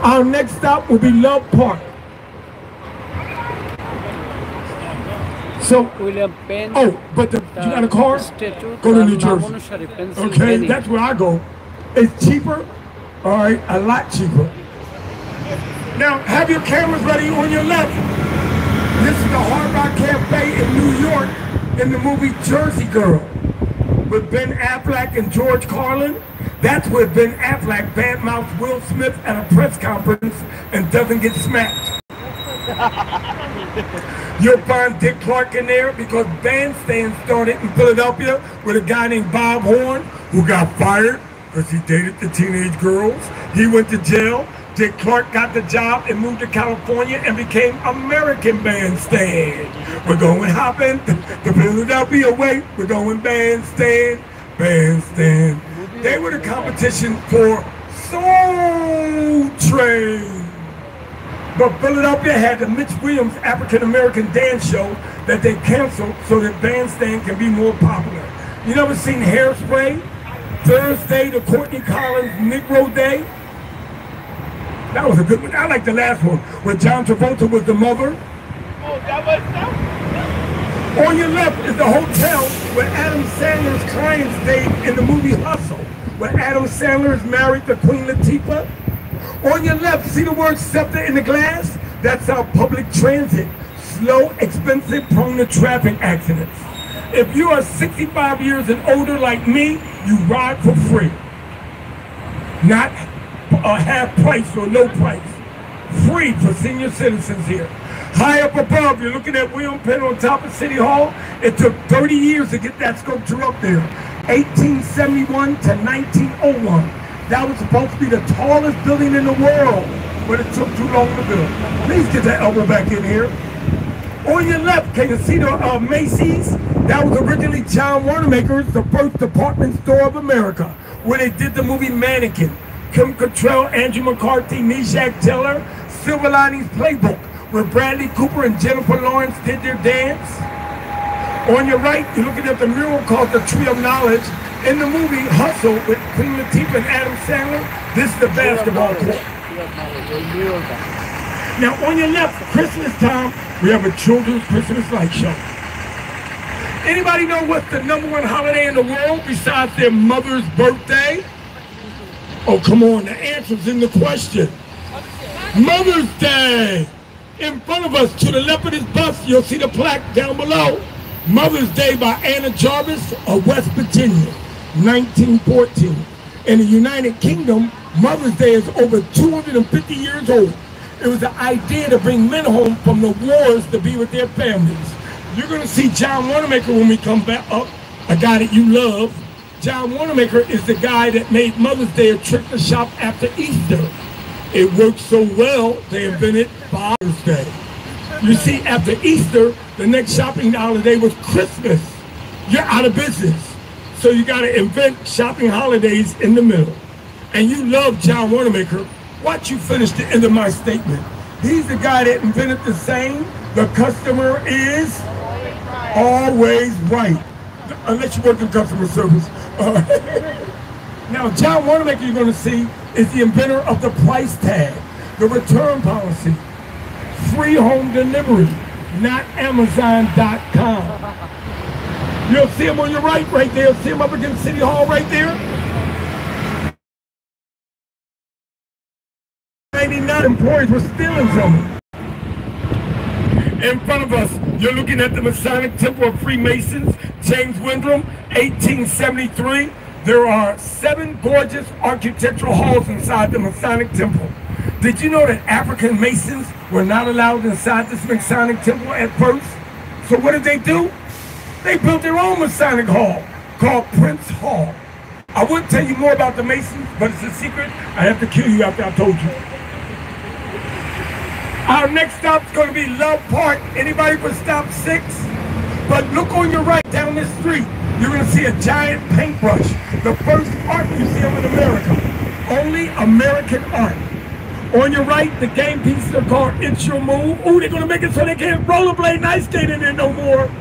Our next stop will be Love Park. So, oh, but you got a car? Go to New Jersey. Okay, that's where I go. It's cheaper, all right, a lot cheaper. Now, have your cameras ready on your left. This is the Hard Rock Cafe in New York in the movie Jersey Girl with Ben Affleck and George Carlin. That's where Ben Affleck badmouths Will Smith at a press conference and doesn't get smacked. You'll find Dick Clark in there because Bandstand started in Philadelphia with a guy named Bob Horn who got fired because he dated the teenage girls. He went to jail. Dick Clark got the job and moved to California and became American Bandstand. We're going hopping the Philadelphia way. We're going Bandstand, Bandstand. They were the competition for Soul Train. But Philadelphia had the Mitch Williams African American dance show that they canceled so that Bandstand can be more popular. You never seen Hairspray? Thursday, the Courtney Collins Negro Day? That was a good one. I like the last one, where John Travolta was the mother. Oh, that was On your left is the hotel where Adam Sandler's client stayed in the movie Hustle, where Adam Sandler is married to Queen Latifah. On your left, see the word SEPTA in the glass? That's our public transit. Slow, expensive, prone to traffic accidents. If you are 65 years and older like me, you ride for free. Not a half price or no price. Free for senior citizens here. High up above, you're looking at William Penn on top of City Hall. It took 30 years to get that sculpture up there. 1871 to 1901. That was supposed to be the tallest building in the world, but it took too long to build. Please get that elbow back in here. On your left, can you see the Macy's? That was originally John Wanamaker's, the first department store of America, where they did the movie Mannequin. Kim Cattrall, Andrew McCarthy, Meshack Taylor, Silver Linings Playbook, where Bradley Cooper and Jennifer Lawrence did their dance. On your right, you're looking at the mural called the Tree of Knowledge. In the movie Hustle with Queen Latifah and Adam Sandler, this is the basketball court. Now on your left, Christmas time, we have a children's Christmas light show. Anybody know what's the #1 holiday in the world besides their mother's birthday? Oh, come on, the answer's in the question. Mother's Day. In front of us, to the left of this bus, you'll see the plaque down below. Mother's Day by Anna Jarvis of West Virginia, 1914. In the United Kingdom, Mother's Day is over 250 years old. It was the idea to bring men home from the wars to be with their families. You're going to see John Wanamaker when we come back up, a guy that you love. John Wanamaker is the guy that made Mother's Day a trick to shop after Easter. It worked so well, they invented Father's Day. You see, after Easter, the next shopping holiday was Christmas. You're out of business. So you got to invent shopping holidays in the middle. And you love John Wanamaker. Watch you finish the end of my statement. He's the guy that invented the saying, the customer is always right. Unless you work in customer service. Now, John Wanamaker, you're going to see, is the inventor of the price tag, the return policy, free home delivery, not Amazon.com. You'll see him on your right there. See him up against City Hall right there. 99 employees were stealing from him. In front of us, you're looking at the Masonic Temple of Freemasons, James Wyndham, 1873. There are 7 gorgeous architectural halls inside the Masonic Temple. Did you know that African Masons were not allowed inside this Masonic Temple at first? So what did they do? They built their own Masonic Hall called Prince Hall. I would tell you more about the Masons, but it's a secret. I have to kill you after I told you. Our next stop is going to be Love Park. Anybody for stop 6? But look on your right down this street. You're going to see a giant paintbrush. The first art museum in America. Only American art. On your right, the game pieces are called It's Your Move. Ooh, they're going to make it so they can't rollerblade and ice skate in there no more.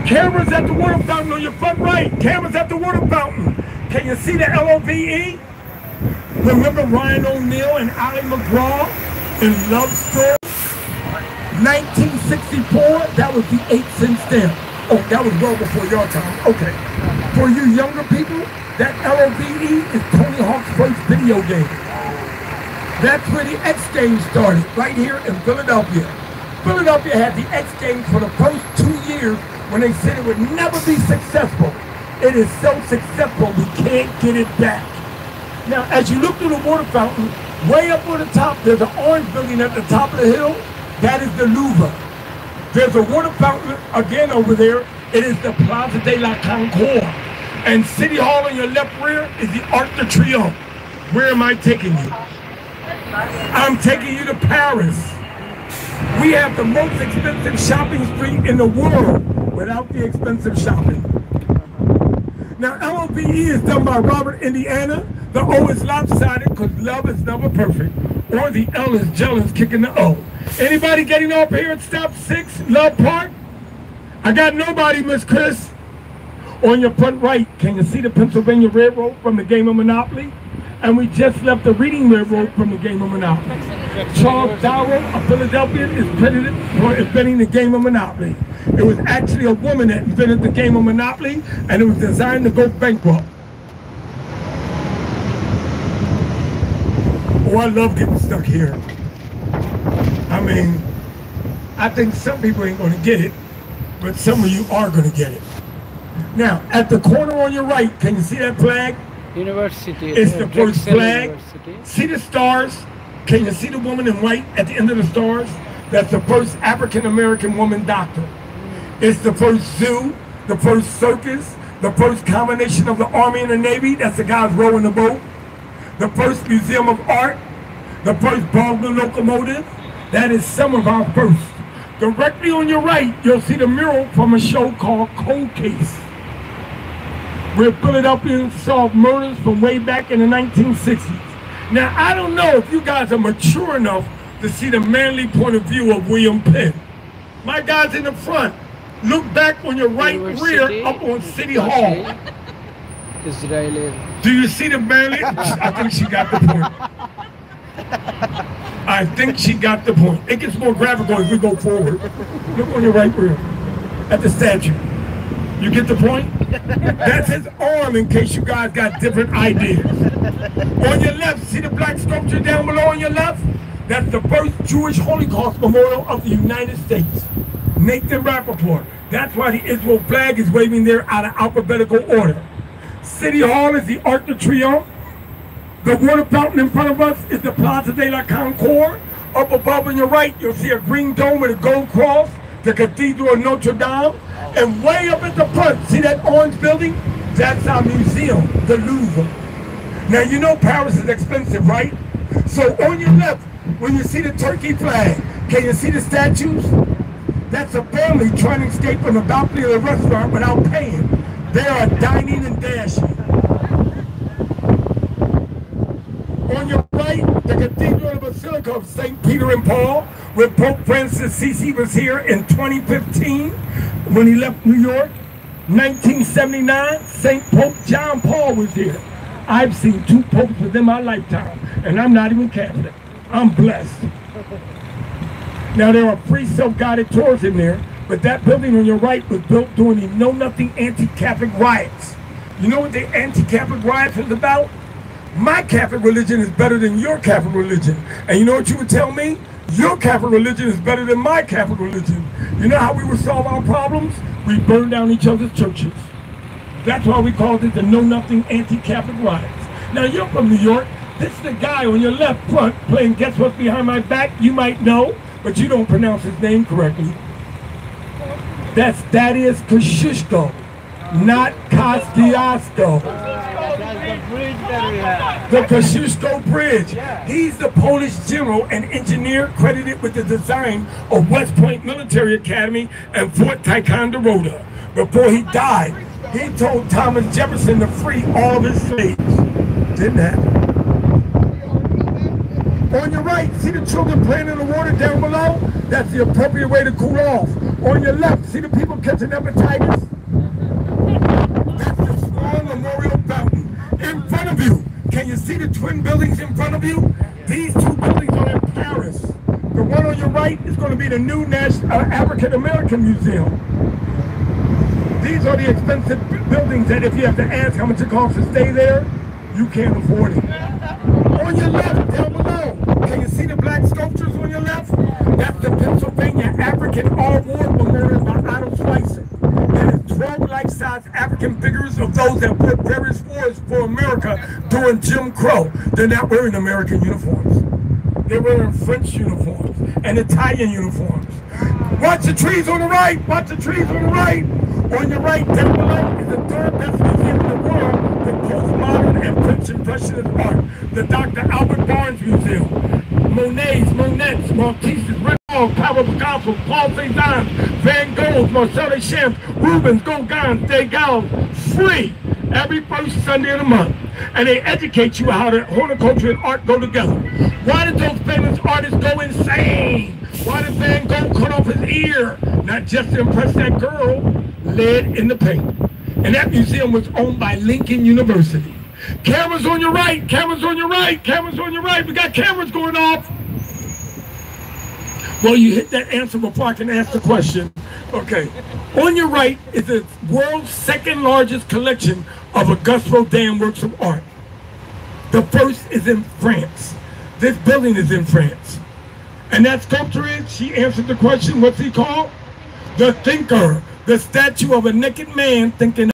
Cameras at the water fountain on your front right. Cameras at the water fountain. Can you see the LOVE? Remember Ryan O'Neal and Ally McGraw in Love Story? 1964, that was the 8-cent stamp. Oh, that was well before your time. Okay. For you younger people, that LOVE is Tony Hawk's first video game. That's where the X Games started, right here in Philadelphia. Philadelphia had the X Games for the first 2 years when they said it would never be successful. It is so successful, we can't get it back. Now, as you look through the water fountain, way up on the top, there's an orange building at the top of the hill. That is the Louvre. There's a water fountain again over there. It is the Plaza de la Concorde. And City Hall in your left rear is the Arc de Triomphe. Where am I taking you? I'm taking you to Paris. We have the most expensive shopping street in the world without the expensive shopping. Now, LOVE is done by Robert Indiana. The O is lopsided because love is never perfect. Or the L is jealous, kicking the O. Anybody getting off here at stop 6, Love Park? I got nobody, Miss Chris. On your front right, can you see the Pennsylvania Railroad from the game of Monopoly? And we just left the Reading Railroad from the game of Monopoly. Charles Darrow of Philadelphia is credited for inventing the game of Monopoly. It was actually a woman that invented the game of Monopoly, and it was designed to go bankrupt. Oh, I love getting stuck here. I mean, I think some people ain't going to get it, but some of you are going to get it. Now, at the corner on your right, can you see that flag? University. It's the first flag. University. See the stars? Can you see the woman in white at the end of the stars? That's the first African-American woman doctor. It's the first zoo, the first circus, the first combination of the Army and the Navy. That's the guys rowing the boat. The first museum of art, the first Baldwin locomotive. That is some of our first. Directly on your right, you'll see the mural from a show called Cold Case, where Philadelphians solved murders from way back in the 1960s. Now, I don't know if you guys are mature enough to see the manly point of view of William Penn. My guys in the front, look back on your right rear up on City Hall. Israeli. Do you see the manly? I think she got the point. I think she got the point. It gets more graphical as we go forward. Look on your right rear at the statue. You get the point? That's his arm in case you guys got different ideas. On your left, see the black sculpture down below on your left? That's the first Jewish Holocaust memorial of the United States. Nathan Rappaport. That's why the Israel flag is waving there out of alphabetical order. City Hall is the Arc de Triomphe. The water fountain in front of us is the Plaza de la Concorde. Up above on your right, you'll see a green dome with a gold cross, the Cathedral of Notre Dame. And way up at the front, see that orange building? That's our museum, the Louvre. Now, you know Paris is expensive, right? So on your left, when you see the Turkey flag, can you see the statues? That's a family trying to escape from the balcony of the restaurant without paying. They are dining and dashing. On your right, the Cathedral and Basilica of St. Peter and Paul, where Pope Francis Sisi was here in 2015 when he left New York. 1979, St. Pope John Paul was here. I've seen 2 popes within my lifetime, and I'm not even Catholic. I'm blessed. Now, there are free self-guided tours in there, but that building on your right was built during the Know-Nothing anti-Catholic riots. You know what the anti-Catholic riots was about? My Catholic religion is better than your Catholic religion. And you know what you would tell me? Your Catholic religion is better than my Catholic religion. You know how we would solve our problems? We burn down each other's churches. That's why we called it the Know-Nothing anti-Catholic riots. Now, you're from New York. This is the guy on your left front playing Guess What's Behind My Back. You might know, but you don't pronounce his name correctly. That's Thaddeus Kosciuszko, not Kosciuszko. The Kosciuszko Bridge. He's the Polish general and engineer credited with the design of West Point Military Academy and Fort Ticonderoga. Before he died, he told Thomas Jefferson to free all of his slaves. Didn't happen. On your right, see the children playing in the water down below? That's the appropriate way to cool off. On your left, see the people catching hepatitis? That's the Swan Memorial Fountain. In front of you, Can you see the twin buildings in front of you? These two buildings are in Paris. The one on your right is going to be the new African American Museum. These are the expensive buildings that if you have to ask how much it costs to stay there, you can't afford it. On your left, down below, can you see the black sculptures on your left? That's the Pennsylvania African Art War Memorial by Otto Schweitzer. That is 12 life-size African figures of those that fought various wars for America during Jim Crow. They're not wearing American uniforms. They're wearing French uniforms and Italian uniforms. Watch the trees on the right. Watch the trees on the right. On your right, down below, is the third best museum in the world, the postmodern and French impressionist art, the Dr. Albert Barnes Museum. Monet's, Matisse's, Renoir, Pablo Picasso, Paul Cézanne, Van Gogh's, Marcel Duchamp's, Rubens, Gauguin's, Degas, free every first Sunday of the month. And they educate you how the horticulture and art go together. Why did those famous artists go insane? Why did Van Gogh cut off his ear? Not just to impress that girl, lead in the paint. And that museum was owned by Lincoln University. Cameras on your right, cameras on your right, cameras on your right. We got cameras going off. Well, you hit that answer before I can ask the question. Okay. On your right is the world's second largest collection of Augusto Rodin works of art. The first is in France. This building is in France. And that sculpture is, she answered the question, what's he called? The Thinker, the statue of a naked man thinking